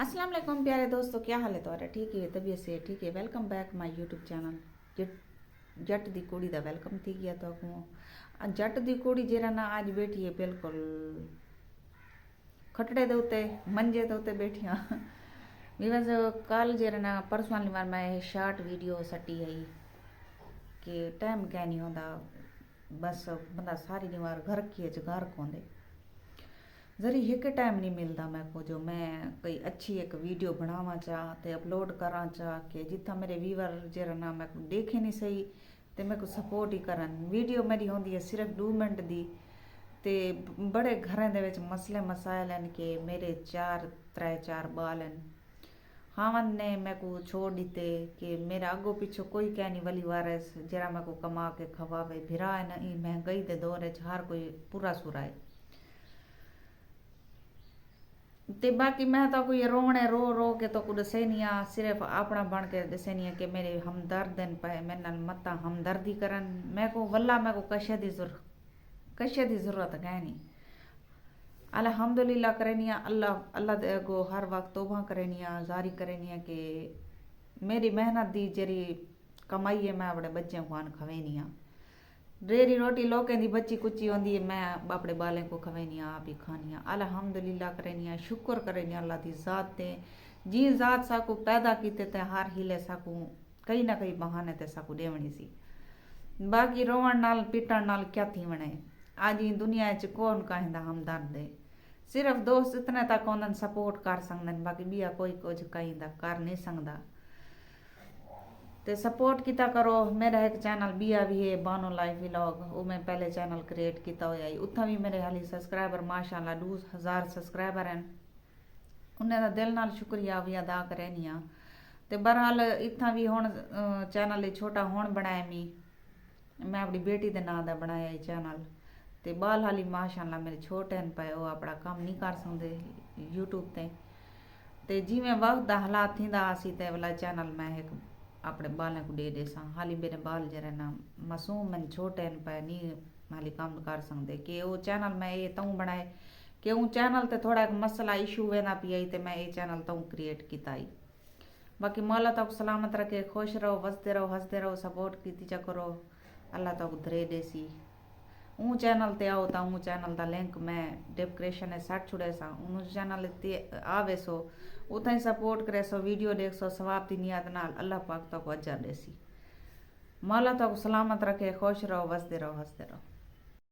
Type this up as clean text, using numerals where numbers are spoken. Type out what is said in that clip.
अस्सलाम वालेकुम प्यारे दोस्तों, क्या हाल है तुम्हारा? ठीक है, तबीयत से ठीक है। Welcome back my YouTube channel. जट दी कुड़ी दा वेलकम थी गया तो जट दी कुड़ी जरा ना आज बैठी है बिल्कुल खटड़े दे उत्ते मंजे दे उत्ते बैठी हाँ। बस कल जरा ना परसों वाली बार मैं शार्ट वीडियो सटी है कि टाइम क्या नहीं होता, बस बंदा सारी निवार घर की घर कोंदे जरी एक टाइम नहीं मिलता मैं को जो मैं कोई अच्छी एक वीडियो बनावा चाह ते अपलोड करा चाह कि जितना मेरे व्यूवर जरा ना मैं को देखे नहीं सही ते मैं को सपोर्ट ही करन। वीडियो मेरी होंदी है सिर्फ 2 मिनट दी ते बड़े घरें दे विच मसले मसाइल हैं कि मेरे 4 बाल हैं। हावन ने मैं को छोड़ दीते कि मेरा अगो पीछो कोई कह नहीं वली वारस जरा मैं को कमा के खवावे भिरा है नहीं महंगाई दे दौर हर कोई पूरा सुरा है ते बाकी मैं तो कोई रोने रो रो के तो कुछ दसे नहीं आ सिर्फ अपना बन के दसे नहीं कि मेरे हमदर्द पे मेरे नाल मत्ता हमदर्दी करन। मैं को वल्ला मैं को कशे दी जरूरत है नहीं। अल्हम्दुलिल्लाह करनिया अल्लाह अल्लाह को हर वक्त तोबा करनिया जारी करनिया कि मेरी मेहनत दी जरी कमाई है मैं अपने बच्चों को आन खवेनिया रेरी रोटी लोकें दी बच्ची कुची होंदी है मैं अपने बालें को खवेनिया आप ही खानिया। अल्हम्दुलिल्लाह करनिया शुक्र करनिया अल्लाह दी जात ते जी जात साकू पैदा कीते ते हर हिले साकू कई ना कई बहाने ते साकू देवनी सी। बाकी रोवण नाल पिटण नाल क्या थी वणे आज ही दुनिया च कौन कहंदा हमदर्द है। सिर्फ दोस्त इतने तक उन्हनि सपोर्ट कर सकदन, बाकी बिया कोई कुछ कहंदा कर नहीं सकदा ते सपोर्ट किता करो। मेरा एक चैनल बिया भी है बानो लाइफ व्लॉग, वो मैं पहले चैनल क्रिएट किया होया उत्था भी मेरे हाली सब्सक्राइबर माशाल्लाह 2000 सब्सक्राइबर हैं। उन्हें दा दिल नाल शुक्रिया भी अदा करनी आ ते बहरहाल इत्था भी हुण चैनल छोटा हुण बनाया मैं अपनी बेटी दे नाम दा बनाया ये चैनल ते बाल हाली माशाल्लाह मेरे छोटे हैं पे वो अपना काम नहीं कर सकते यूट्यूब ते जिवें वक्त दा हालात थींदा आसी ते वाला चैनल मैं एक अपने बालें को दे सा। हाली मेरे बाल जरा ना मासूम हैं छोटे हैं पे नहीं हाली काम कर सकते कि वो चैनल मैं ये तू बनाए कि वो चैनल ते थोड़ा एक मसला इशू वेंदा पिया ते मैं ये चैनल तू क्रिएट किया। बाकी मौला तक सलामत रखे, खुश रहो, वसते रहो, हंसते रहो, सपोर्ट की करो, अल्लाह तक धरे देसी। ऊ चैनल ते आओ तो ऊ चैनल का लिंक मैं डिस्क्रिप्शन सट छुड़े सा उन चैनल ते आवे सो उतना ही सपोर्ट करे सो वीडियो देख सो सवाब की नियत नाल अल्लाह पाक तक अजर देसी। मौला तक सलामत रखे, खुश रहो, वसते रहो, हंसते रहो।